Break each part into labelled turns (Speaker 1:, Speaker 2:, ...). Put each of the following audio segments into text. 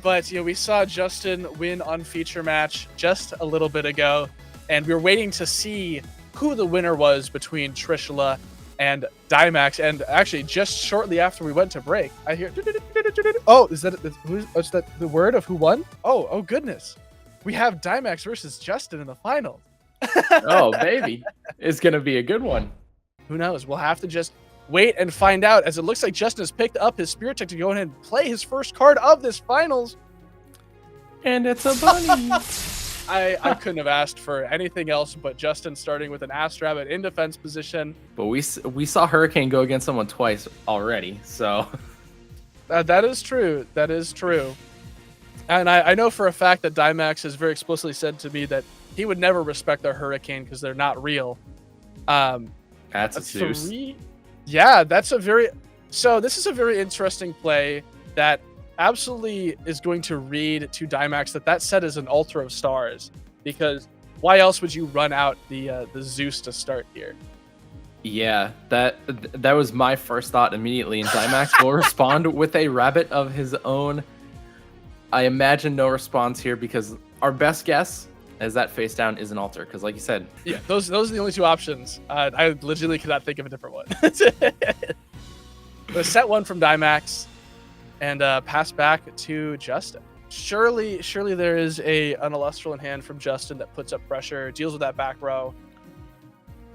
Speaker 1: But we saw Justin win on feature match just a little bit ago, and we were waiting to see who the winner was between Trishula and Daimax. And actually, just shortly after we went to break, I hear, oh, is that the word of who won? Oh goodness, we have Daimax versus Justin in the final.
Speaker 2: Oh baby, it's gonna be a good one.
Speaker 1: Who knows? We'll have to just wait and find out, as it looks like Justin has picked up his Spirit Tech to go ahead and play his first card of this finals.
Speaker 2: And it's a bunny.
Speaker 1: I couldn't have asked for anything else but Justin starting with an Ass Rabbit in defense position.
Speaker 2: But we saw Hurricane go against someone twice already, so...
Speaker 1: That is true. That is true. And I know for a fact that Daimax has very explicitly said to me that he would never respect their Hurricane because they're not real.
Speaker 2: That's a Zeus.
Speaker 1: Yeah, that's a very... So this is a very interesting play that absolutely is going to read to Daimax that set is an Altar of Stars, because why else would you run out the Zeus to start here?
Speaker 2: Yeah, that was my first thought immediately, and Daimax will respond with a rabbit of his own. I imagine no response here because our best guess is that face down is an altar, because like you said,
Speaker 1: yeah, those are the only two options. I legitimately cannot think of a different one. But set one from Daimax and pass back to Justin. Surely there is an Elestral in hand from Justin that puts up pressure, deals with that back row.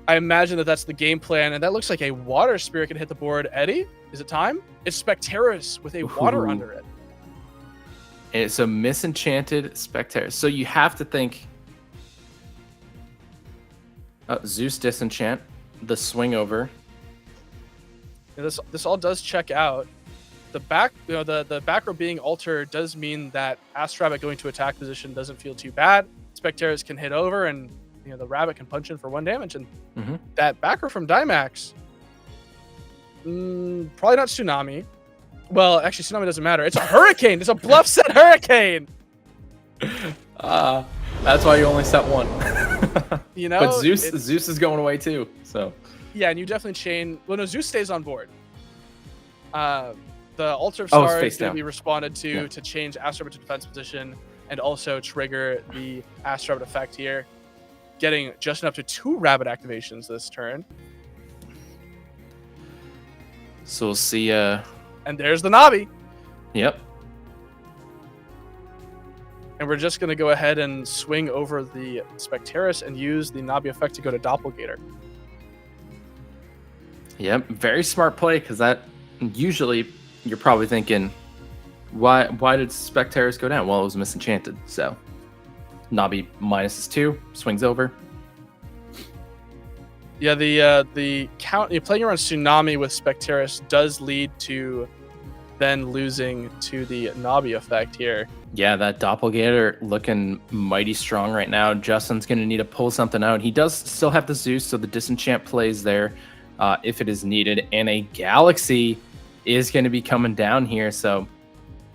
Speaker 1: I imagine that's the game plan, and that looks like a Water Spirit can hit the board. Eddie, is it time? It's Specteris with a water under it.
Speaker 2: It's a misenchanted Specteris. So you have to think Zeus disenchant, the swing over.
Speaker 1: This all does check out. The back, the back row being altered does mean that Ass Rabbit going to attack position doesn't feel too bad. Specteris can hit over, and the rabbit can punch in for 1 damage. And that back row from Daimax, probably not Tsunami. Well, actually, Tsunami doesn't matter. It's a Hurricane. It's a bluff set Hurricane.
Speaker 2: That's why you only set one. But Zeus is going away too. So
Speaker 1: yeah, and you definitely chain. Well, no, Zeus stays on board. The Altar of Stars is going to be responded to change Ass Rabbit to defense position and also trigger the Ass Rabbit effect here, getting Justin up to 2 rabbit activations this turn.
Speaker 2: So we'll see.
Speaker 1: And there's the Navi.
Speaker 2: Yep.
Speaker 1: And we're just going to go ahead and swing over the Specteris and use the Navi effect to go to Doppelgator.
Speaker 2: Yep, very smart play, because that usually you're probably thinking, why did Specteris go down? Well, it was misenchanted. So Navi -2 swings over.
Speaker 1: Yeah, the count playing around Tsunami with Specteris does lead to then losing to the Navi effect here.
Speaker 2: Yeah, that Doppelgator looking mighty strong right now. Justin's going to need to pull something out. He does still have the Zeus, so the disenchant plays there if it is needed. And a Galaxy is going to be coming down here, so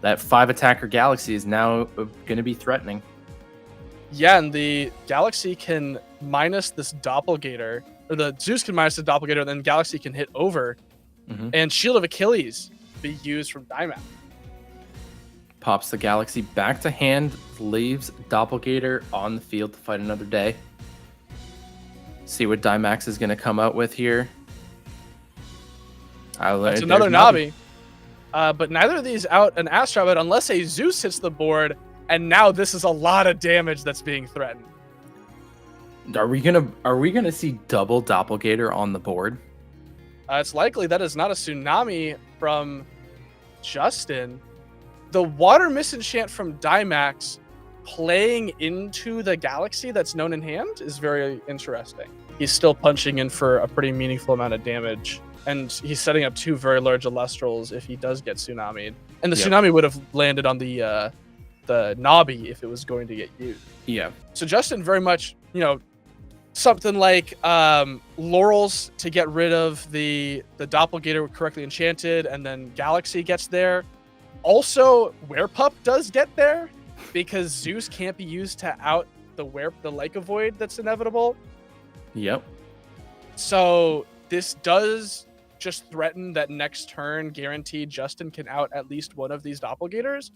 Speaker 2: that 5-attacker Galaxy is now going to be threatening.
Speaker 1: Yeah, and the Galaxy can minus this Doppelgator, or the Zeus can minus the Doppelgator, and then Galaxy can hit over, and Shield of Achilles be used from Daimax.
Speaker 2: Pops the Galaxy back to hand, leaves Doppelgator on the field to fight another day. See what Daimax is going to come out with here.
Speaker 1: That's another Navi. But neither of these out an Ass Rabbit unless a Zeus hits the board, and now this is a lot of damage that's being threatened.
Speaker 2: Are we gonna see double Doppelgator on the board?
Speaker 1: It's likely that is not a Tsunami from Justin. The Water Misenchant from Daimax playing into the Galaxy that's known in hand is very interesting. He's still punching in for a pretty meaningful amount of damage, and he's setting up 2 very large Elestrals if he does get Tsunami'd. And the Tsunami would have landed on the Nabi if it was going to get used.
Speaker 2: Yeah.
Speaker 1: So Justin very much, something like Laurels to get rid of the Doppelgator correctly enchanted, and then Galaxy gets there. Also, Werepup does get there because Zeus can't be used to out the Leica Void that's inevitable.
Speaker 2: Yep.
Speaker 1: So this does just threaten that next turn guaranteed Justin can out at least one of these Doppelgators.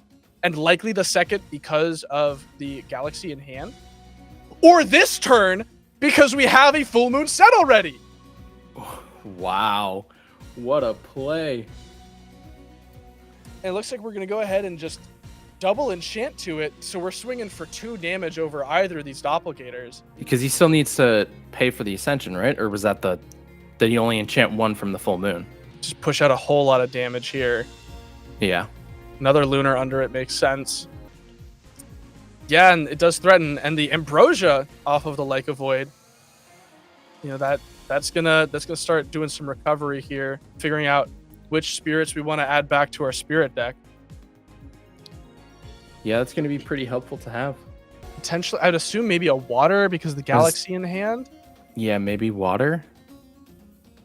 Speaker 1: and likely the second because of the Galaxy in hand. Or this turn because we have a full moon set already.
Speaker 2: Wow. What a play.
Speaker 1: And it looks like we're going to go ahead and just double enchant to it. So we're swinging for 2 damage over either of these doppelgators.
Speaker 2: Because he still needs to pay for the Ascension, right? Or was that that he only enchant 1 from the full moon?
Speaker 1: Just push out a whole lot of damage here.
Speaker 2: Yeah.
Speaker 1: Another lunar under it makes sense. Yeah, and it does threaten. And the Ambrosia off of the Leica Void, you know, that's gonna start doing some recovery here, figuring out which spirits we want to add back to our spirit deck.
Speaker 2: Yeah, that's gonna be pretty helpful to have.
Speaker 1: Potentially, I'd assume maybe a water because of the Galaxy in hand.
Speaker 2: Yeah, maybe water.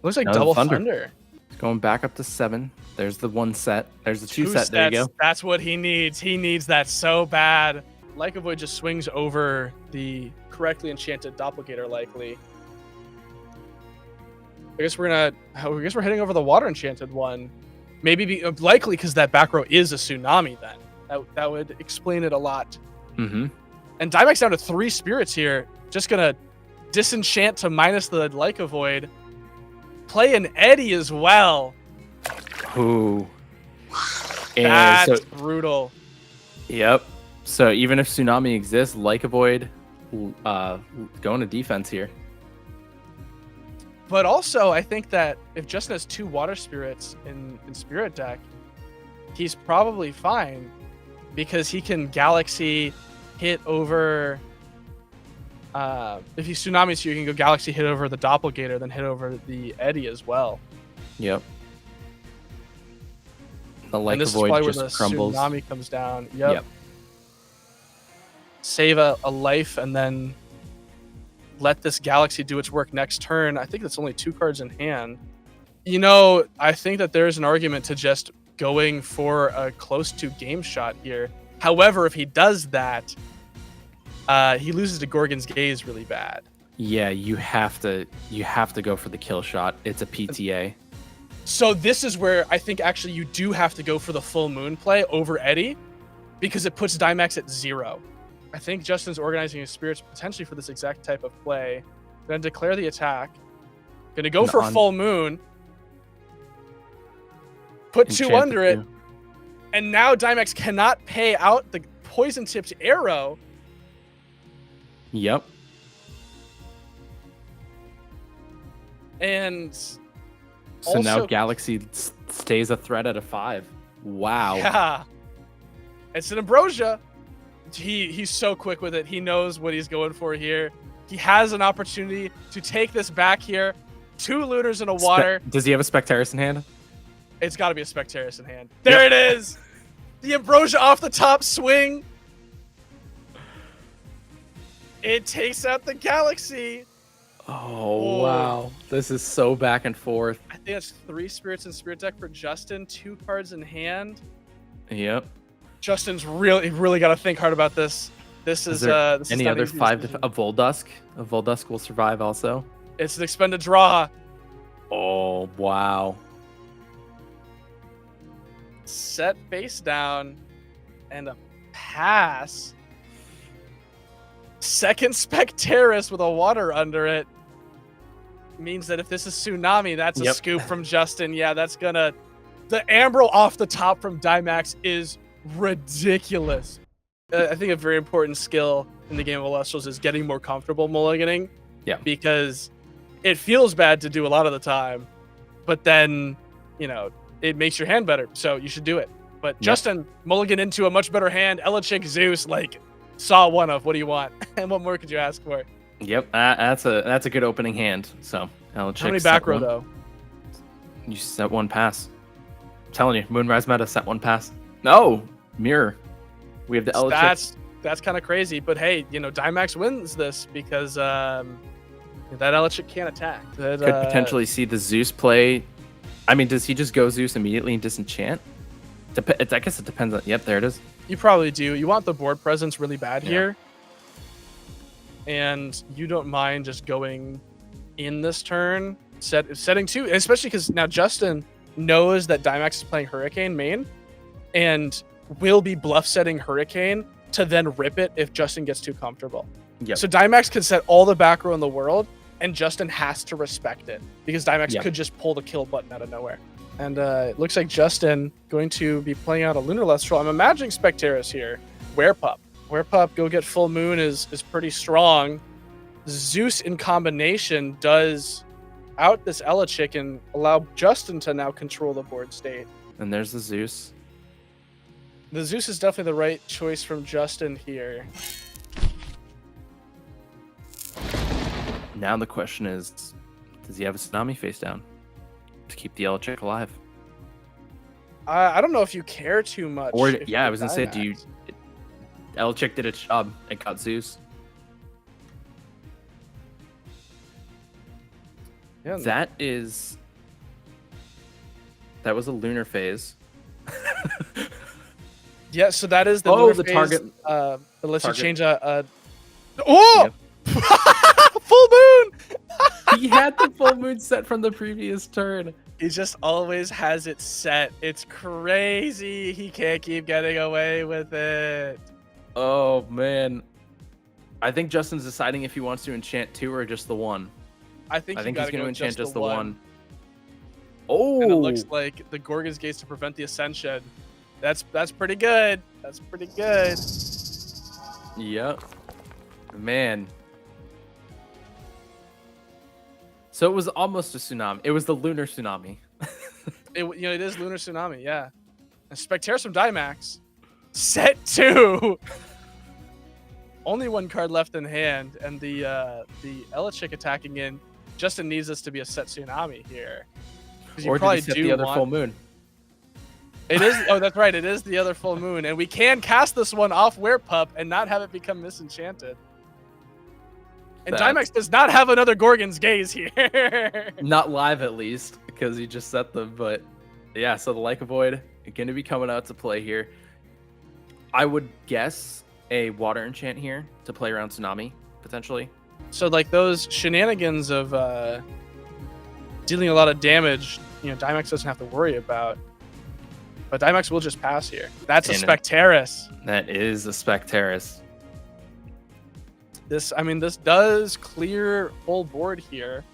Speaker 1: Looks like
Speaker 2: No,
Speaker 1: double
Speaker 2: Thunder.
Speaker 1: thunder.
Speaker 2: Going back up to 7. There's the 1 set. There's the 2 set. There you go.
Speaker 1: That's what he needs. He needs that so bad. Leica Void just swings over the correctly enchanted doppelgator likely. I guess we're heading over the water enchanted one. Maybe likely because that back row is a tsunami then. That would explain it a lot.
Speaker 2: Mm-hmm.
Speaker 1: And Daimax down to 3 spirits here. Just gonna disenchant to minus the Leica Void. Play an Eddy as well.
Speaker 2: Ooh. And
Speaker 1: That's brutal.
Speaker 2: Yep. So even if Tsunami exists, Leica Void going to defense here.
Speaker 1: But also, I think that if Justin has 2 water spirits in spirit deck, he's probably fine because he can Galaxy hit over. If he Tsunamis here, you can go Galaxy hit over the doppelgator, then hit over the Eddy as well.
Speaker 2: Yep. The
Speaker 1: And
Speaker 2: Leica
Speaker 1: this is
Speaker 2: Void
Speaker 1: probably where
Speaker 2: just
Speaker 1: the
Speaker 2: crumbles.
Speaker 1: Tsunami comes down. Yep. Save a life and then let this Galaxy do its work next turn. I think that's only 2 cards in hand. You know, I think that there's an argument to just going for a close to game shot here. However, if he does that, he loses to Gorgon's Gaze really bad.
Speaker 2: Yeah, you have to go for the kill shot. It's a PTA.
Speaker 1: So this is where I think actually you do have to go for the full moon play over Eddy because it puts Daimax at 0. I think Justin's organizing his spirits potentially for this exact type of play. Then declare the attack. Gonna go for full moon. Put 2 under it. And now Daimax cannot pay out the poison tipped arrow.
Speaker 2: Yep.
Speaker 1: And
Speaker 2: so
Speaker 1: also,
Speaker 2: now Galaxy stays a threat at a 5. Wow.
Speaker 1: Yeah. It's an Ambrosia. He's so quick with it. He knows what he's going for here. He has an opportunity to take this back here. 2 looters and a water.
Speaker 2: Does he have a Spectaris in hand?
Speaker 1: It's got to be a Spectaris in hand. There it is. The Ambrosia off the top swing. It takes out the Galaxy.
Speaker 2: Oh, wow. This is so back and forth.
Speaker 1: I think that's 3 spirits in spirit deck for Justin. 2 cards in hand.
Speaker 2: Yep.
Speaker 1: Justin's really got to think hard about this. This is this
Speaker 2: any
Speaker 1: is
Speaker 2: other 5 a Voldusk? A Voldusk will survive also.
Speaker 1: It's an expended draw.
Speaker 2: Oh, wow.
Speaker 1: Set face down and a pass. Second Spectaris with a water under it means that if this is Tsunami, that's a scoop from Justin. Yeah, that's gonna... The Ambro off the top from Daimax is ridiculous. I think a very important skill in the game of Elestrals is getting more comfortable mulliganing.
Speaker 2: Yeah.
Speaker 1: Because it feels bad to do a lot of the time, but then, you know, it makes your hand better, so you should do it. But Justin mulligan into a much better hand. Elechick Zeus, like, saw one of. What do you want? And what more could you ask for?
Speaker 2: Yep, that's a good opening hand. So Elechick.
Speaker 1: How many back row though?
Speaker 2: You set 1 pass. I'm telling you, Moonrise meta set 1 pass. No, mirror. We have the Elechick.
Speaker 1: That's kind of crazy, but hey, you know, Daimax wins this because that Elechick can't attack. Could
Speaker 2: potentially see the Zeus play. I mean, does he just go Zeus immediately and disenchant? I guess it depends on... Yep, there it is.
Speaker 1: You probably do. You want the board presence really bad here. And you don't mind just going in this turn, setting 2, especially because now Justin knows that Daimax is playing Hurricane main. And will be bluff setting Hurricane to then rip it if Justin gets too comfortable.
Speaker 2: Yep.
Speaker 1: So Daimax can set all the back row in the world, and Justin has to respect it because Daimax
Speaker 2: Yep.
Speaker 1: could just pull the kill button out of nowhere. And it looks like Justin going to be playing out a Lunar Lustral. I'm imagining Specteris here. Werepup, go get Full Moon is pretty strong. Zeus in combination does out this Elechick and allow Justin to now control the board state.
Speaker 2: And there's the Zeus.
Speaker 1: The Zeus is definitely the right choice from Justin here.
Speaker 2: Now the question is, does he have a Tsunami face down to keep the Elechick alive?
Speaker 1: I don't know if you care too much.
Speaker 2: Or
Speaker 1: if
Speaker 2: yeah,
Speaker 1: you're
Speaker 2: I was gonna say, do you?
Speaker 1: Daimax.
Speaker 2: Elechick did its job and got Zeus.
Speaker 1: Yeah,
Speaker 2: That was a lunar phase.
Speaker 1: yeah, so that is the
Speaker 2: Oh,
Speaker 1: lunar
Speaker 2: the
Speaker 1: phase,
Speaker 2: target-
Speaker 1: unless you
Speaker 2: target.
Speaker 1: change oh! Full moon!
Speaker 2: He had the full moon set from the previous turn.
Speaker 1: He just always has it set. It's crazy. He can't keep getting away with it.
Speaker 2: Oh man, I think Justin's deciding if he wants to enchant 2 or just the 1.
Speaker 1: I think
Speaker 2: I
Speaker 1: you
Speaker 2: think
Speaker 1: gotta
Speaker 2: he's going to
Speaker 1: go
Speaker 2: enchant just the
Speaker 1: 1.
Speaker 2: 1. Oh,
Speaker 1: And it looks like the Gorgon's Gates to prevent the Ascension. That's pretty good. That's pretty good.
Speaker 2: Yep. Man. So it was almost a tsunami. It was the lunar tsunami.
Speaker 1: It is Lunar Tsunami, yeah. And Specteris from Daimax. Set 2. Only 1 card left in hand, and the Elechick attacking in. Justin needs this to be a set Tsunami here. 'Cause you
Speaker 2: Or did
Speaker 1: probably
Speaker 2: he set
Speaker 1: do
Speaker 2: the other
Speaker 1: want-
Speaker 2: full moon?
Speaker 1: It is. Oh, that's right. It is the other full moon, and we can cast this one off Werepup and not have it become misenchanted. And
Speaker 2: That's-
Speaker 1: Daimax does not have another Gorgon's Gaze here.
Speaker 2: Not live at least, because he just set them. But yeah, so the Like a Void going to be coming out to play here. I would guess a water enchant here to play around Tsunami, potentially.
Speaker 1: So like those shenanigans of dealing a lot of damage, Daimax doesn't have to worry about. But Daimax will just pass here. That's a
Speaker 2: And-
Speaker 1: Specteris.
Speaker 2: That is a Specteris.
Speaker 1: This does clear full board here.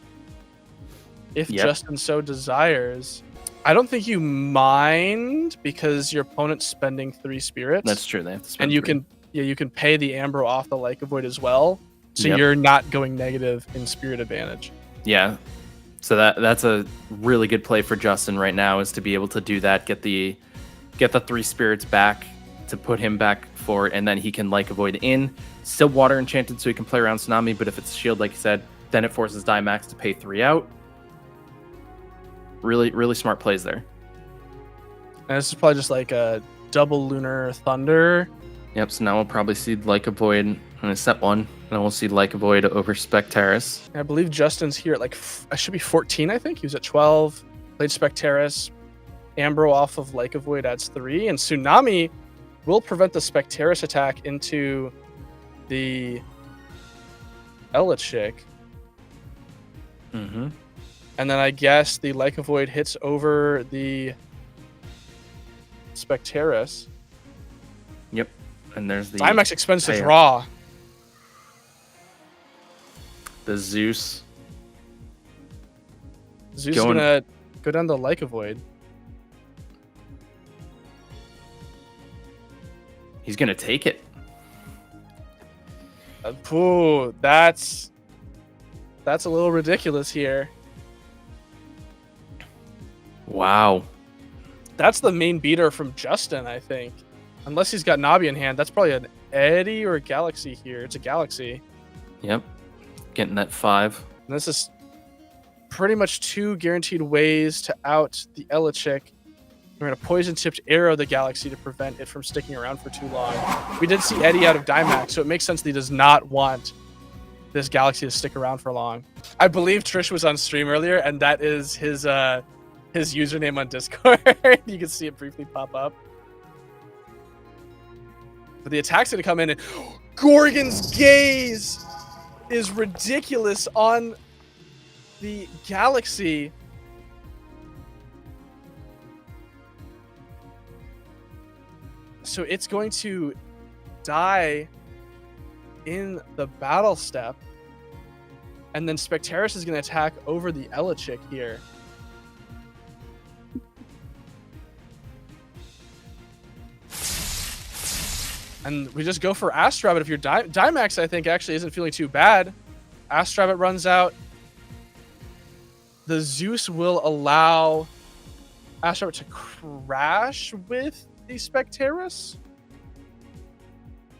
Speaker 1: If
Speaker 2: Yep.
Speaker 1: Justin so desires. I don't think you mind because your opponent's spending 3 spirits.
Speaker 2: That's true. They have to spend
Speaker 1: And you
Speaker 2: 3.
Speaker 1: can pay the Ambro off the Like a Void as well. So
Speaker 2: Yep.
Speaker 1: you're not going negative in spirit advantage.
Speaker 2: Yeah. So that's a really good play for Justin right now, is to be able to do that, get the 3 spirits back to put him back forward, and then he can Like a Void in. Still water enchanted so he can play around Tsunami, but if it's shield, like you said, then it forces Daimax to pay 3 out. Really, really smart plays there.
Speaker 1: And this is probably just like a double Lunar Thunder.
Speaker 2: Yep, so now we'll probably see Like a Void on a set 1, and then we'll see Like a Void over Specteris.
Speaker 1: I believe Justin's here at I should be 14, I think. He was at 12. Played Specteris. Ambro off of Like a Void adds 3. And Tsunami will prevent the Specteris attack into the Elechick.
Speaker 2: Mm-hmm.
Speaker 1: And then I guess the Like a Void hits over the Specteris.
Speaker 2: Yep, and there's the
Speaker 1: Daimax expends to
Speaker 2: payout.
Speaker 1: draw.
Speaker 2: The Zeus.
Speaker 1: Zeus
Speaker 2: Going-
Speaker 1: is gonna go down the Like a Void.
Speaker 2: He's going to take it.
Speaker 1: Ooh, that's a little ridiculous here.
Speaker 2: Wow.
Speaker 1: That's the main beater from Justin, I think. Unless he's got Nabi in hand. That's probably an Eddie or a Galaxy here. It's a Galaxy.
Speaker 2: Yep. Getting that 5.
Speaker 1: And this is pretty much 2 guaranteed ways to out the Elechick. We're going to poison-tipped arrow the Galaxy to prevent it from sticking around for too long. We did see Eddie out of Daimax, so it makes sense that he does not want this Galaxy to stick around for long. I believe Trish was on stream earlier, and that is his username on Discord. You can see it briefly pop up. But the attack's going to come in, and Gorgon's Gaze is ridiculous on the Galaxy. So it's going to die in the battle step. And then Spectaris is going to attack over the Elechick here. And we just go for Astrabbit. If you're Daimax, I think actually isn't feeling too bad. Astrabbit runs out. The Zeus will allow Astrabbit to crash with the Spectaris.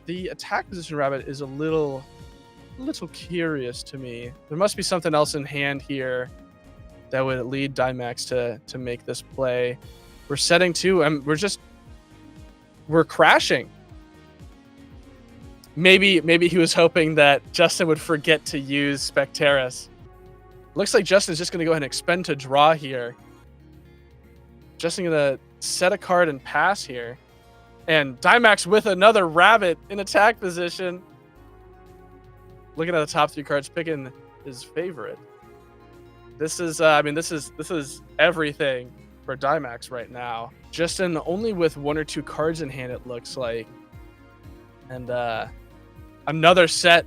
Speaker 1: The attack position rabbit is a little curious to me. There must be something else in hand here that would lead Daimax to make this play. We're setting 2, and we're crashing. Maybe he was hoping that Justin would forget to use Spectaris. Looks like Justin's just going to go ahead and expend to draw here. Justin going to set a card and pass here. And Daimax with another rabbit in attack position. Looking at the top 3 cards, picking his favorite. This is, this is everything for Daimax right now. Justin only with 1 or 2 cards in hand, it looks like. And another set,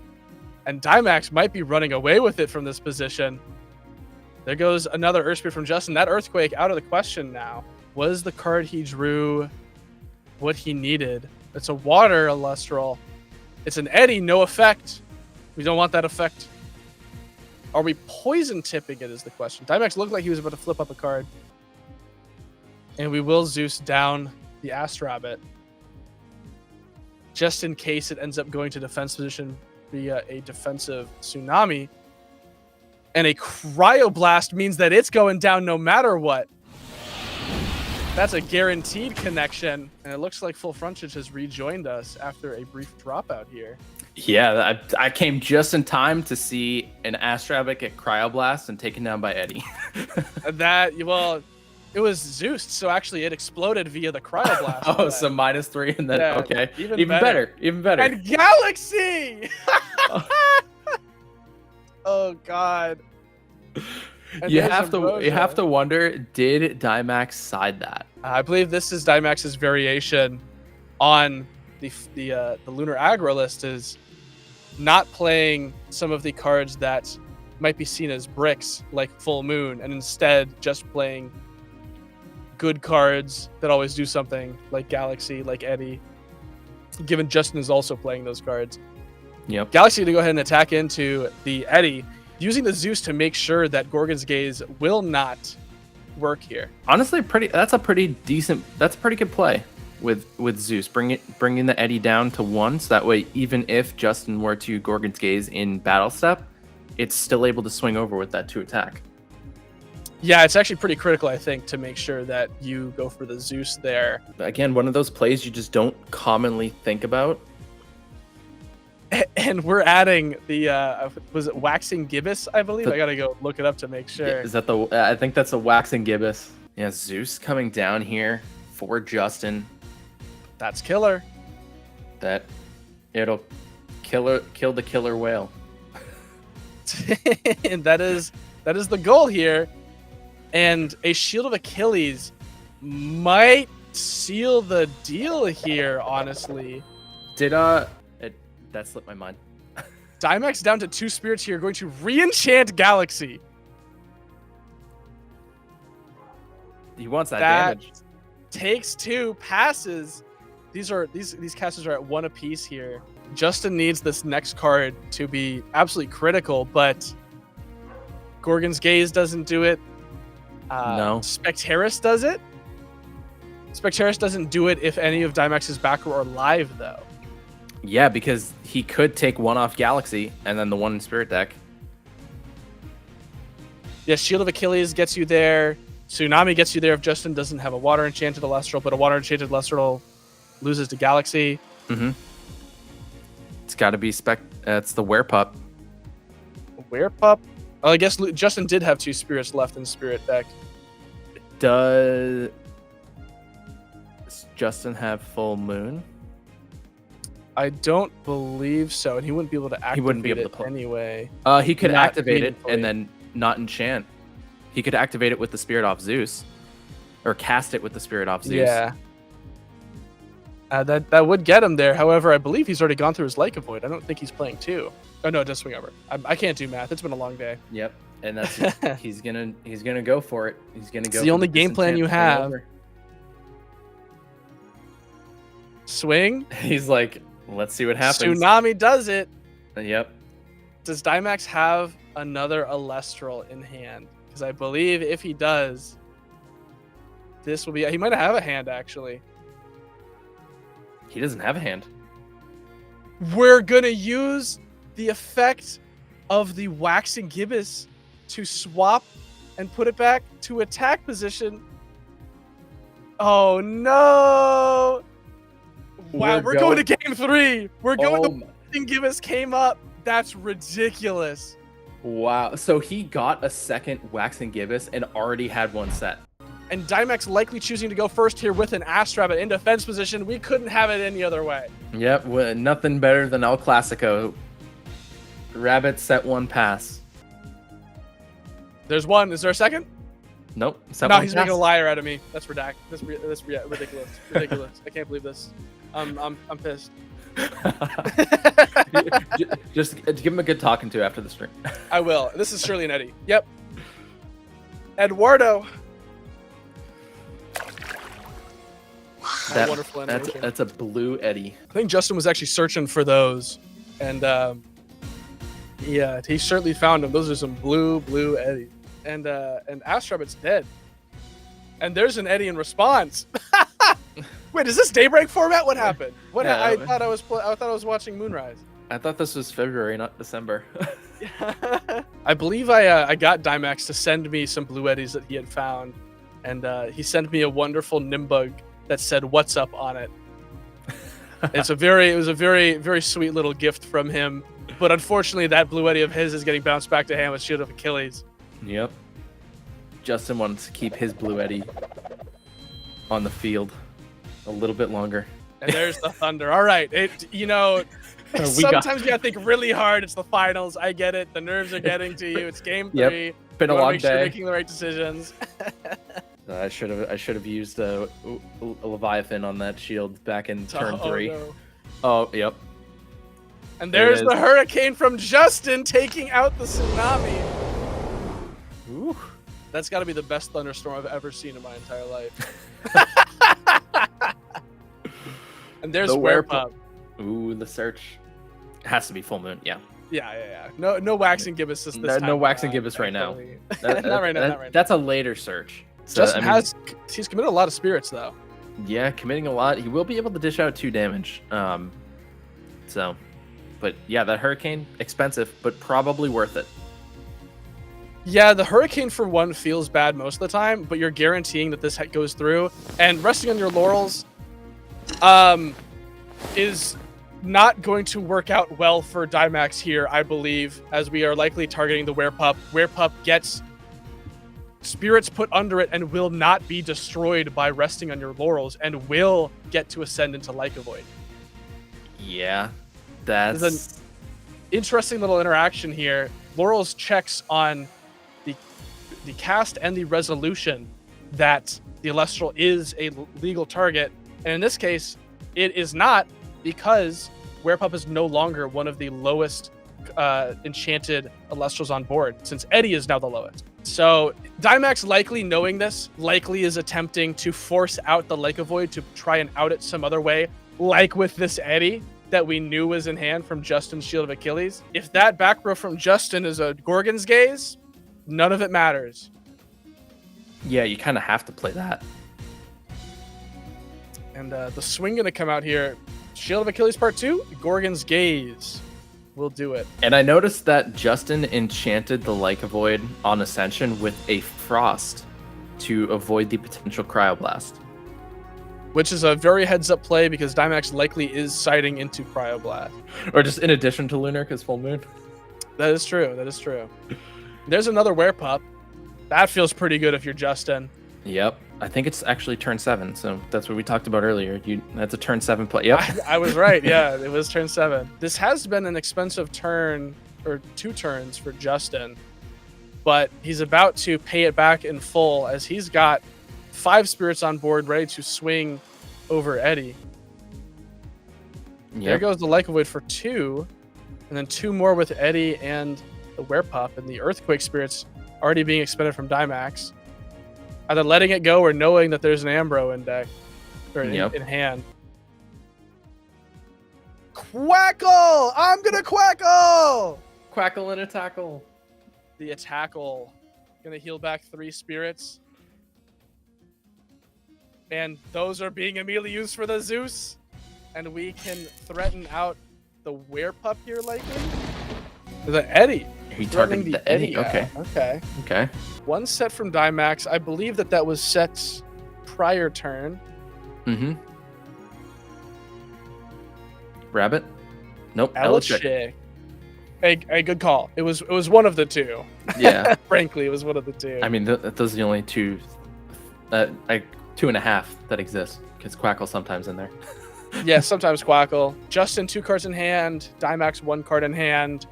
Speaker 1: and Daimax might be running away with it from this position. There goes another Earth Spirit from Justin. That Earthquake out of the question now. Was the card he drew what he needed? It's a water Elestral. It's an Eddy, no effect. We don't want that effect. Are we poison tipping it is the question. Daimax looked like he was about to flip up a card. And we will Zeus down the Astrabbit. Just in case it ends up going to defense position via a defensive Tsunami. And a Cryoblast means that it's going down no matter what. That's a guaranteed connection. And it looks like Full Frontage has rejoined us after a brief dropout here.
Speaker 2: Yeah, I came just in time to see an Astrabbit get Cryoblast and taken down by Eddy.
Speaker 1: It was Zeus, so actually it exploded via the Cryoblast.
Speaker 2: Oh, so -3 and then,
Speaker 1: yeah,
Speaker 2: okay.
Speaker 1: Even better.
Speaker 2: Even better.
Speaker 1: And Galaxy! Oh, God. And
Speaker 2: You have to wonder, did Daimax side that?
Speaker 1: I believe this is Daimax's variation on the Lunar Aggro list, is not playing some of the cards that might be seen as bricks, like Full Moon, and instead just playing good cards that always do something, like Galaxy, like Eddy. Given Justin is also playing those cards.
Speaker 2: Yep.
Speaker 1: Galaxy to go ahead and attack into the Eddy, using the Zeus to make sure that Gorgon's Gaze will not work here.
Speaker 2: Honestly, that's a pretty good play with Zeus. Bringing the Eddy down to 1, so that way even if Justin were to Gorgon's Gaze in battle step, it's still able to swing over with that 2 attack.
Speaker 1: Yeah, it's actually pretty critical, I think, to make sure that you go for the Zeus there.
Speaker 2: Again, one of those plays you just don't commonly think about.
Speaker 1: And we're adding the, was it Waxing Gibbous, I believe? I gotta go look it up to make sure.
Speaker 2: Yeah, is that I think that's a Waxing Gibbous. Yeah, Zeus coming down here for Justin.
Speaker 1: That's killer.
Speaker 2: That it'll kill the killer whale.
Speaker 1: And that is the goal here. And a Shield of Achilles might seal the deal here, honestly.
Speaker 2: That slipped my mind.
Speaker 1: Daimax down to 2 spirits here, going to re-enchant Galaxy.
Speaker 2: He wants that damage.
Speaker 1: Takes 2, passes. These casters are at 1 apiece here. Justin needs this next card to be absolutely critical, but Gorgon's Gaze doesn't do it.
Speaker 2: No.
Speaker 1: Spectaris does it. Spectaris doesn't do it if any of Daimax's back row are live, though.
Speaker 2: Yeah, because he could take 1 off Galaxy and then the 1 in Spirit deck.
Speaker 1: Yeah, Shield of Achilles gets you there. Tsunami gets you there if Justin doesn't have a Water Enchanted Elestral, but a Water Enchanted Elestral loses to Galaxy.
Speaker 2: Mm-hmm. It's got to be it's the Werepup.
Speaker 1: Werepup? Oh, I guess Justin did have 2 spirits left in Spirit deck.
Speaker 2: Does Justin have Full Moon?
Speaker 1: I don't believe so, and he wouldn't be able to activate it anyway.
Speaker 2: He could activate it and then not enchant. He could activate it with the Spirit off Zeus, or cast it with the Spirit off Zeus.
Speaker 1: Yeah. That would get him there. However, I believe he's already gone through his Lyca Void. I don't think he's playing 2. Oh no, it does swing over. I can't do math. It's been a long day.
Speaker 2: Yep, and that's he's gonna go for it. He's gonna go.
Speaker 1: It's the only game plan you have.
Speaker 2: Over.
Speaker 1: Swing.
Speaker 2: He's like, let's see what happens.
Speaker 1: Tsunami does it.
Speaker 2: Yep.
Speaker 1: Does Daimax have another Elestral in hand? Because I believe if he does, this will be. He might have a hand actually.
Speaker 2: He doesn't have a hand.
Speaker 1: We're gonna use the effect of the Waxing Gibbous to swap and put it back to attack position. Oh no! Wow, we're going to game 3. We're going to Waxing Gibbous came up. That's ridiculous.
Speaker 2: Wow. So he got a second Waxing Gibbous and already had one set.
Speaker 1: And Daimax likely choosing to go first here with an Astrabbit in defense position. We couldn't have it any other way.
Speaker 2: Yep, nothing better than El Clasico. Rabbit set 1 pass.
Speaker 1: There's one. Is there a second?
Speaker 2: Nope.
Speaker 1: No, he's making a liar out of me. That's ridiculous. That's ridiculous. Ridiculous. I can't believe this. I'm pissed.
Speaker 2: Just give him a good talking to after the stream.
Speaker 1: I will. This is Shirley and Eddie. Yep. Eduardo. Wonderful animation.
Speaker 2: That's a blue Eddie.
Speaker 1: I think Justin was actually searching for those, and yeah, he certainly found them. Those are some blue Eddie, and Astrabbit's dead, and there's an Eddie in response. Wait, is this Daybreak format? What happened? What?
Speaker 2: Yeah,
Speaker 1: I thought I was watching Moonrise.
Speaker 2: I thought this was February, not December.
Speaker 1: I believe I got Daimax to send me some blue Eddies that he had found, and he sent me a wonderful Nimbug that said "What's up" on it. It was a very sweet little gift from him, but unfortunately that blue Eddie of his is getting bounced back to hand with Shield of Achilles.
Speaker 2: Yep. Justin wants to keep his blue Eddie on the field a little bit longer.
Speaker 1: And there's the thunder. All right, sometimes you gotta think really hard. It's the finals. I get it. The nerves are getting to you. It's game 3.
Speaker 2: Yep. Been a long day.
Speaker 1: You're making the right decisions.
Speaker 2: I should have used a Leviathan on that shield back in turn 3.
Speaker 1: No.
Speaker 2: Oh, yep.
Speaker 1: And there's the Hurricane from Justin taking out the Tsunami.
Speaker 2: Ooh.
Speaker 1: That's got to be the best thunderstorm I've ever seen in my entire life. And there's Werepup.
Speaker 2: Ooh, the search. It has to be full moon, yeah.
Speaker 1: Yeah. No Waxing Gibbous this time.
Speaker 2: No Waxing Gibbous right now.
Speaker 1: Not right now.
Speaker 2: That's a later search.
Speaker 1: So, Justin he's committed a lot of spirits though.
Speaker 2: Yeah, committing a lot. He will be able to dish out 2 damage. But yeah, that Hurricane, expensive, but probably worth it.
Speaker 1: Yeah, the Hurricane for 1 feels bad most of the time, but you're guaranteeing that this goes through. And resting on your laurels is not going to work out well for Daimax here, I believe, as we are likely targeting the Werepup. Werepup gets spirits put under it and will not be destroyed by resting on your laurels and will get to ascend into Lyca Void.
Speaker 2: Yeah, that's
Speaker 1: an interesting little interaction here. Laurels checks on the cast and the resolution that the Elestral is a legal target, and in this case, it is not, because Werepup is no longer one of the lowest enchanted Elestrals on board, since Eddie is now the lowest. So Daimax, likely knowing this, likely is attempting to force out the Lyca Void to try and out it some other way, like with this Eddie that we knew was in hand from Justin's Shield of Achilles. If that back row from Justin is a Gorgon's Gaze, none of it matters.
Speaker 2: Yeah, you kind of have to play that.
Speaker 1: And the swing going to come out here. Shield of Achilles Part 2, Gorgon's Gaze. We'll do it.
Speaker 2: And I noticed that Justin enchanted the Lyca Void on Ascension with a Frost to avoid the potential Cryoblast.
Speaker 1: Which is a very heads-up play, because Daimax likely is sighting into Cryoblast.
Speaker 2: Or just in addition to Lunar, because full moon.
Speaker 1: That is true. There's another Werepup. That feels pretty good if you're Justin.
Speaker 2: Yep. I think it's actually turn 7, so that's what we talked about earlier. That's a turn 7 play. Yep.
Speaker 1: I was right. Yeah, it was turn 7. This has been an expensive turn, or 2 turns for Justin, but he's about to pay it back in full, as he's got 5 spirits on board ready to swing over Eddie. There goes the Lycovoid for 2. And then 2 more with Eddie and the Werepup. And the Earthquake Spirit's already being expended from Daimax. Either letting it go or knowing that there's an Ambro in deck. Or in hand. Quackle! I'm gonna Quackle!
Speaker 2: Quackle and a tackle.
Speaker 1: The Attackle. Gonna heal back 3 spirits. And those are being immediately used for the Zeus. And we can threaten out the Werepup here, likely. The Eddie.
Speaker 2: He targeted the Eddie.
Speaker 1: Okay.
Speaker 2: Okay.
Speaker 1: 1 set from Daimax. I believe that was set prior turn.
Speaker 2: Mm-hmm. Rabbit? Nope.
Speaker 1: Elestrals. A good call. It was one of the 2.
Speaker 2: Yeah.
Speaker 1: Frankly, it was one of the 2.
Speaker 2: I mean, those are the only 2, like 2.5 that exist. Because Quackle's sometimes in there.
Speaker 1: Yeah, sometimes Quackle. Justin 2 cards in hand. Daimax 1 card in hand.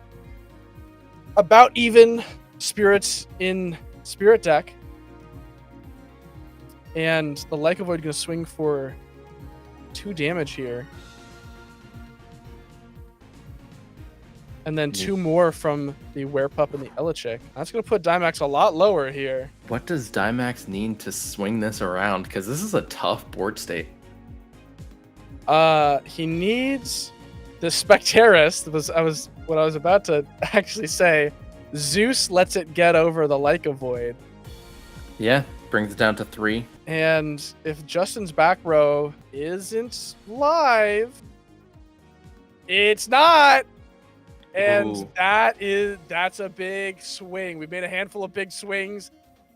Speaker 1: About even spirits in Spirit deck. And the Lycovoid gonna swing for 2 damage here. And then 2 more from the Werepup and the Elechick. That's going to put Daimax a lot lower here.
Speaker 2: What does Daimax need to swing this around? Because this is a tough board state.
Speaker 1: He needs the Spectaris. What I was about to actually say. Zeus lets it get over the Lycovoid.
Speaker 2: Yeah, brings it down to 3.
Speaker 1: And if Justin's back row isn't live, it's not. And
Speaker 2: Ooh.
Speaker 1: that's a big swing. We made a handful of big swings.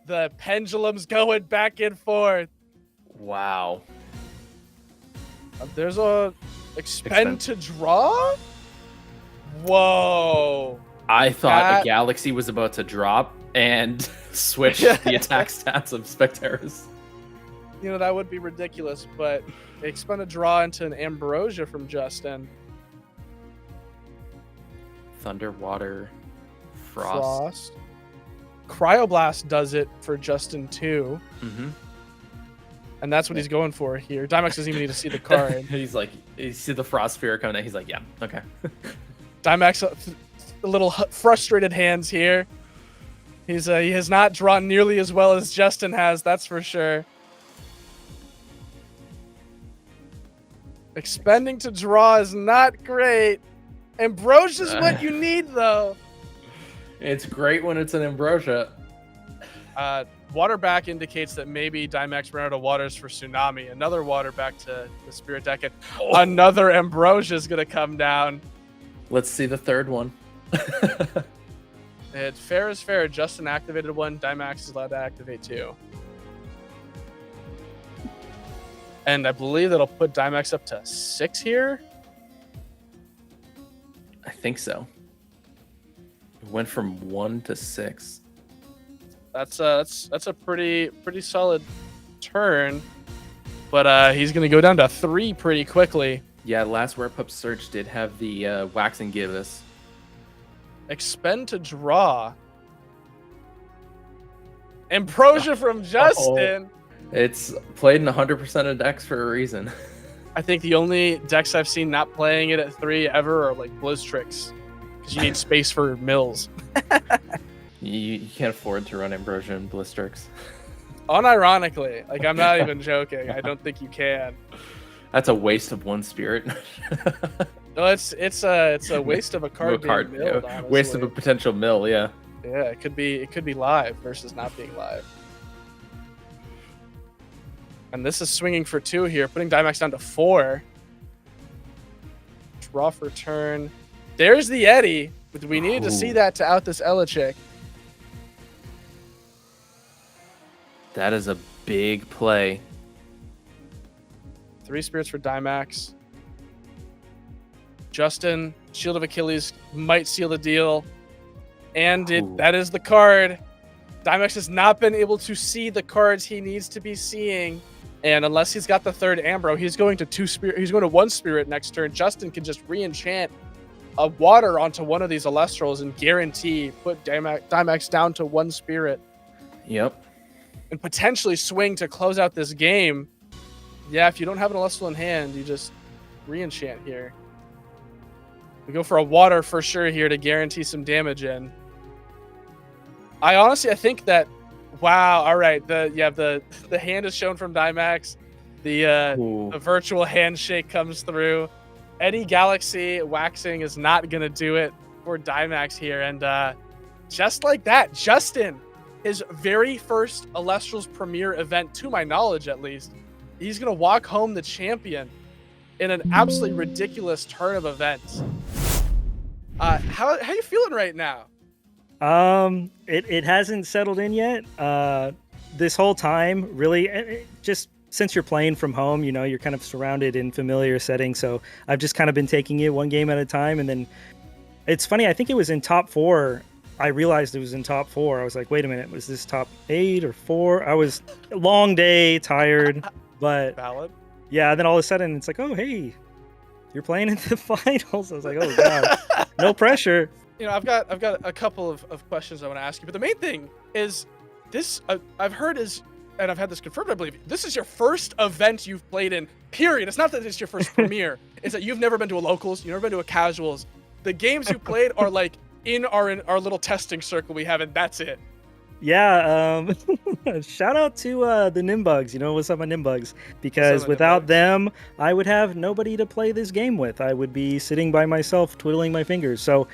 Speaker 1: The pendulum's going back and forth.
Speaker 2: Wow.
Speaker 1: There's a expend to draw? Whoa.
Speaker 2: I thought a Galaxy was about to drop and switch the attack stats of Spectaris.
Speaker 1: You know, that would be ridiculous, but expend a draw into an Ambrosia from Justin.
Speaker 2: Thunder, Water, Frost.
Speaker 1: Cryoblast does it for Justin too.
Speaker 2: Mm-hmm.
Speaker 1: And that's what he's going for here. Daimax doesn't even need to see the card.
Speaker 2: He's like, you see the Frost Sphere coming in. He's like, yeah, okay.
Speaker 1: Daimax, a little frustrated hands here. He has not drawn nearly as well as Justin has, that's for sure. Expending to draw is not great. Ambrosia's what you need, though.
Speaker 2: It's great when it's an Ambrosia.
Speaker 1: Water back indicates that maybe Daimax ran out of waters for Tsunami. Another water back to the Spirit deck. And another Ambrosia is going to come down.
Speaker 2: Let's see the third one.
Speaker 1: It's fair is fair. Justin activated 1. Daimax is allowed to activate 2. And I believe that'll put Daimax up to 6 here.
Speaker 2: I think so. It went from 1 to 6.
Speaker 1: That's a pretty solid turn, but he's gonna go down to 3 pretty quickly.
Speaker 2: Yeah, last Werepup Search did have the Wax and Gibbous.
Speaker 1: Expend to draw. Ambrosia from Justin.
Speaker 2: It's played in 100% of decks for a reason.
Speaker 1: I think the only decks I've seen not playing it at 3 ever are like BlueStacks, because you need space for mills.
Speaker 2: You can't afford to run Ambrosia and BlueStacks.
Speaker 1: Unironically, like I'm not even joking. I don't think you can.
Speaker 2: That's a waste of 1 spirit.
Speaker 1: No, it's a waste of a card being milled,
Speaker 2: yeah. Waste of a potential mill, yeah.
Speaker 1: Yeah, it could be live versus not being live. And this is swinging for 2 here, putting Daimax down to 4. Draw for turn. There's the Eddie. But we needed to see that to out this Elechick.
Speaker 2: That is a big play.
Speaker 1: 3 spirits for Daimax. Justin, Shield of Achilles might seal the deal. And that is the card. Daimax has not been able to see the cards he needs to be seeing. And unless he's got the 3rd Ambro, he's going to 2 spirit. He's going to 1 spirit next turn. Justin can just re-enchant a water onto one of these Elestrals and guarantee put Daimax down to 1 spirit.
Speaker 2: Yep.
Speaker 1: And potentially swing to close out this game. Yeah, if you don't have an Elestral in hand, you just re-enchant here. We go for a water for sure here to guarantee some damage in. I think that, wow, all right, the hand is shown from Daimax. The virtual handshake comes through. Any Galaxy waxing is not gonna do it for Daimax here, and just like that, Justin, his very first Elestrals Premier event, to my knowledge at least, he's gonna walk home the champion in an absolutely ridiculous turn of events. How you feeling right now?
Speaker 3: It hasn't settled in yet. This whole time, really, just since you're playing from home, you know, you're kind of surrounded in familiar settings. So I've just kind of been taking it one game at a time. And then it's funny, I think it was in top 4. I realized it was in top 4. I was like, wait a minute, was this top 8 or 4? I was long day, tired, but
Speaker 1: valid.
Speaker 3: Yeah. Then all of a sudden it's like, oh, hey, you're playing in the finals. I was like, oh God, no pressure.
Speaker 1: You know, I've got a couple of questions I want to ask you, but the main thing is this. I've heard is, and I've had this confirmed, I believe, this is your first event you've played in, period. It's not that it's your first premiere. It's that you've never been to a locals, you've never been to a casuals. The games you played are like in our little testing circle we have, and that's it.
Speaker 3: Yeah, shout out to the Nimbugs. You know, what's up, my Nimbugs? Because without them, I would have nobody to play this game with. I would be sitting by myself, twiddling my fingers. So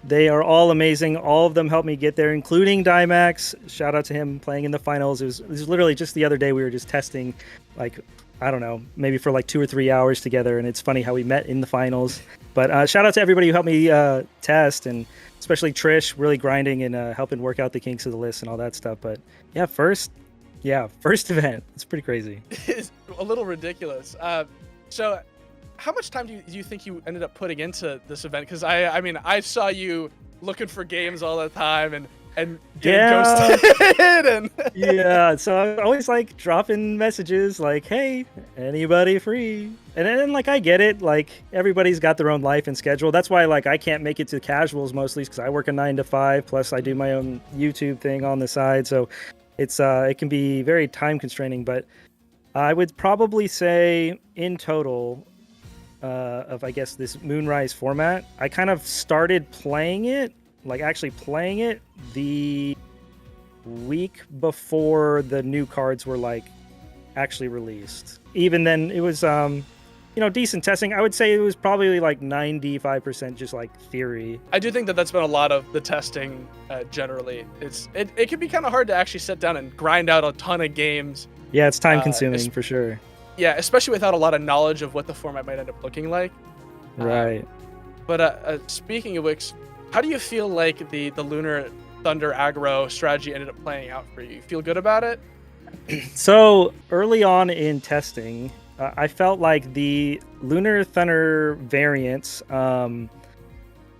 Speaker 3: they are all amazing. All of them helped me get there, including Daimax. Shout out to him playing in the finals. It was literally just the other day we were just testing, like, I don't know, maybe for like 2 or 3 hours together. And it's funny how we met in the finals. But shout out to everybody who helped me test, and especially Trish, really grinding and helping work out the kinks of the list and all that stuff. But yeah, first event. It's pretty crazy.
Speaker 1: It's a little ridiculous. So how much time do you think you ended up putting into this event? Because I mean, I saw you looking for games all the time and getting ghosted. And
Speaker 3: yeah, so I always like dropping messages like, hey, anybody free? And then like I get it, like everybody's got their own life and schedule. That's why like I can't make it to casuals mostly, because I work a 9 to 5, plus I do my own YouTube thing on the side. So it's it can be very time constraining, but I would probably say in total of, I guess, this Moonrise format, I kind of started playing it, like actually playing it, the week before the new cards were like actually released. Even then, it was you know, decent testing. I would say it was probably like 95% just like theory.
Speaker 1: I do think that that's been a lot of the testing generally. It can be kind of hard to actually sit down and grind out a ton of games.
Speaker 3: Yeah, it's time consuming for sure.
Speaker 1: Yeah, especially without a lot of knowledge of what the format might end up looking like.
Speaker 3: Right.
Speaker 1: But speaking of which, how do you feel like the Lunar Thunder aggro strategy ended up playing out for you? You feel good about it?
Speaker 3: So early on in testing, I felt like the Lunar Thunder variants,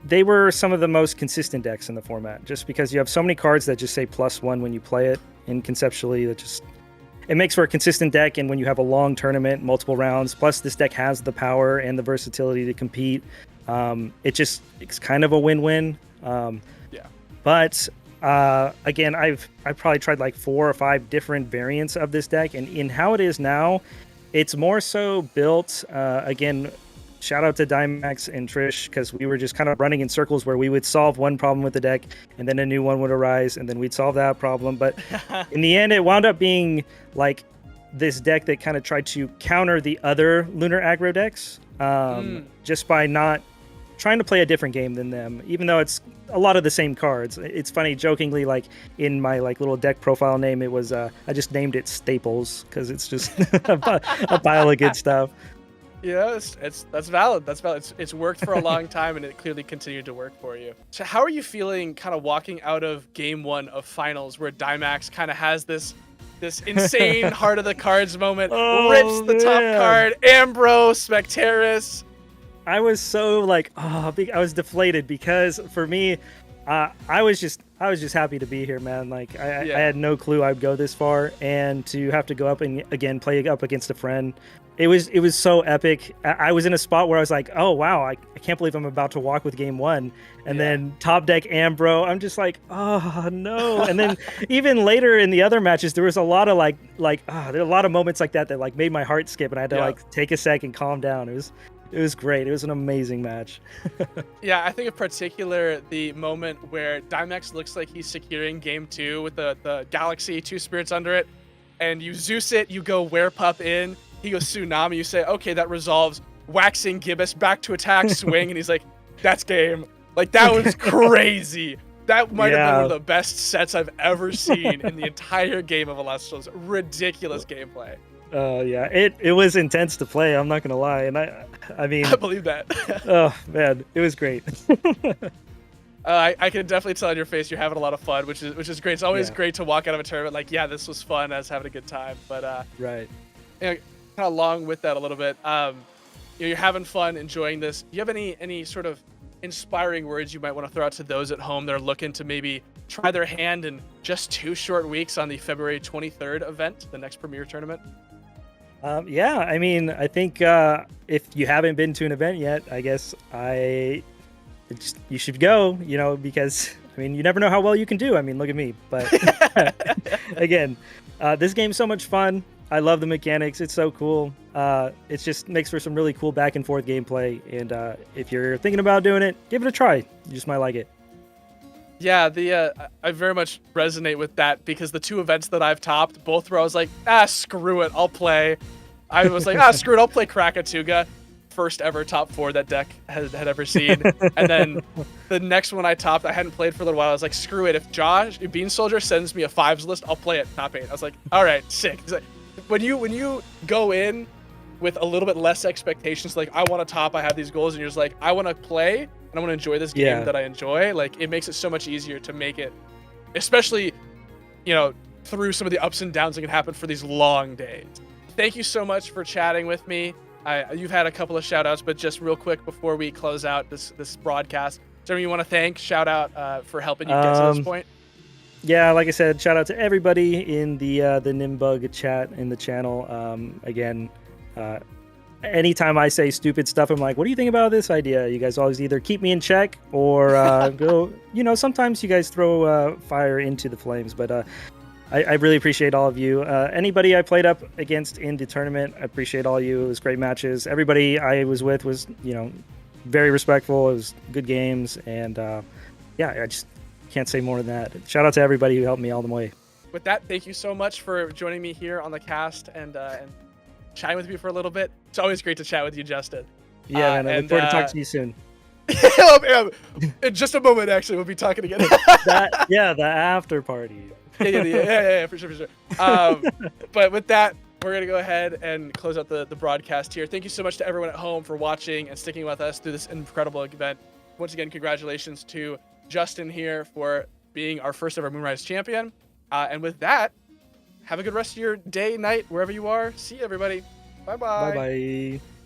Speaker 3: they were some of the most consistent decks in the format, just because you have so many cards that just say +1 when you play it, and conceptually that just, it makes for a consistent deck. And when you have a long tournament, multiple rounds, plus this deck has the power and the versatility to compete, it's kind of a win-win.
Speaker 1: Yeah.
Speaker 3: But again, I've probably tried like 4 or 5 different variants of this deck, and in how it is now, it's more so built, again, shout out to Daimax and Trish, because we were just kind of running in circles where we would solve one problem with the deck, and then a new one would arise, and then we'd solve that problem. But in the end, it wound up being like this deck that kind of tried to counter the other Lunar aggro decks, just by not trying to play a different game than them, even though it's a lot of the same cards. It's funny, jokingly, like in my like little deck profile name, it was I just named it Staples, because it's just a pile of good stuff.
Speaker 1: Yeah, that's valid. That's valid. It's worked for a long time, and it clearly continued to work for you. So how are you feeling kind of walking out of game 1 of finals, where Daimax kind of has this insane heart of the cards moment, rips the top card, Ambro, Spectaris?
Speaker 3: I was so like, I was deflated, because for me, I was just happy to be here, man. Like I had no clue I'd go this far, and to have to go up and again play up against a friend, it was so epic. I was in a spot where I was like, oh wow, I can't believe I'm about to walk with game 1, and then top deck Ambro. I'm just like, oh no. And then even later in the other matches, there was a lot of there are a lot of moments like that like made my heart skip, and I had to like take a sec and calm down. It It was great. It was an amazing match.
Speaker 1: Yeah, I think in particular the moment where Daimax looks like he's securing game 2 with the Galaxy 2 spirits under it, and you Zeus it, you go Werepup in, he goes Tsunami, you say, okay, that resolves, waxing Gibbous back to attack, swing, and he's like, that's game. Like, that was crazy. That might have been one of the best sets I've ever seen in the entire game of Elestrals. Ridiculous gameplay.
Speaker 3: Yeah, it was intense to play. I'm not gonna lie, and I mean,
Speaker 1: I believe that.
Speaker 3: Oh man, it was great.
Speaker 1: I can definitely tell on your face you're having a lot of fun, which is great. It's always great to walk out of a tournament like, yeah, this was fun. I was having a good time. But
Speaker 3: right,
Speaker 1: you know, kind of along with that a little bit. You're having fun, enjoying this. Do you have any sort of inspiring words you might want to throw out to those at home that are looking to maybe try their hand in just 2 short weeks on the February 23rd event, the next Premier Tournament?
Speaker 3: Yeah, I mean, I think if you haven't been to an event yet, I guess you should go, because I mean, you never know how well you can do. I mean, look at me. But again, this game's so much fun. I love the mechanics. It's so cool. It just makes for some really cool back and forth gameplay. And if you're thinking about doing it, give it a try. You just might like it.
Speaker 1: Yeah, I very much resonate with that because the 2 events that I've topped, both where I was like, screw it, I'll play. I was like, screw it, I'll play Krakatuga. First ever top 4 that deck had ever seen. And then the next one I topped, I hadn't played for a little while. I was like, screw it, if Bean Soldier sends me a 5s list, I'll play it top 8. I was like, all right, sick. He's like, when you go in with a little bit less expectations, like I want to top, I have these goals, and you're just like, I want to play and I want to enjoy this game that I enjoy, like it makes it so much easier to make it, especially, through some of the ups and downs that can happen for these long days. Thank you so much for chatting with me. You've had a couple of shout outs, but just real quick before we close out this broadcast, is there anyone you want to thank, shout out for helping you get to this point?
Speaker 3: Yeah, like I said, shout out to everybody in the Nimbug chat in the channel. Again, anytime I say stupid stuff, I'm like, what do you think about this idea? You guys always either keep me in check or go, sometimes you guys throw fire into the flames. But I really appreciate all of you. Anybody I played up against in the tournament, I appreciate all of you. It was great matches. Everybody I was with was, very respectful. It was good games. And I just can't say more than that. Shout out to everybody who helped me all the way.
Speaker 1: With that, thank you so much for joining me here on the cast and chatting with me for a little bit. It's always great to chat with you, Justin.
Speaker 3: Yeah, man, I look forward to talking to you soon.
Speaker 1: In just a moment, actually, we'll be talking again.
Speaker 3: The after party.
Speaker 1: Yeah, for sure. But with that, we're going to go ahead and close out the broadcast here. Thank you so much to everyone at home for watching and sticking with us through this incredible event. Once again, congratulations to Justin here for being our first ever Moonrise champion. And with that, have a good rest of your day, night, wherever you are. See you, everybody. Bye-bye.
Speaker 3: Bye-bye.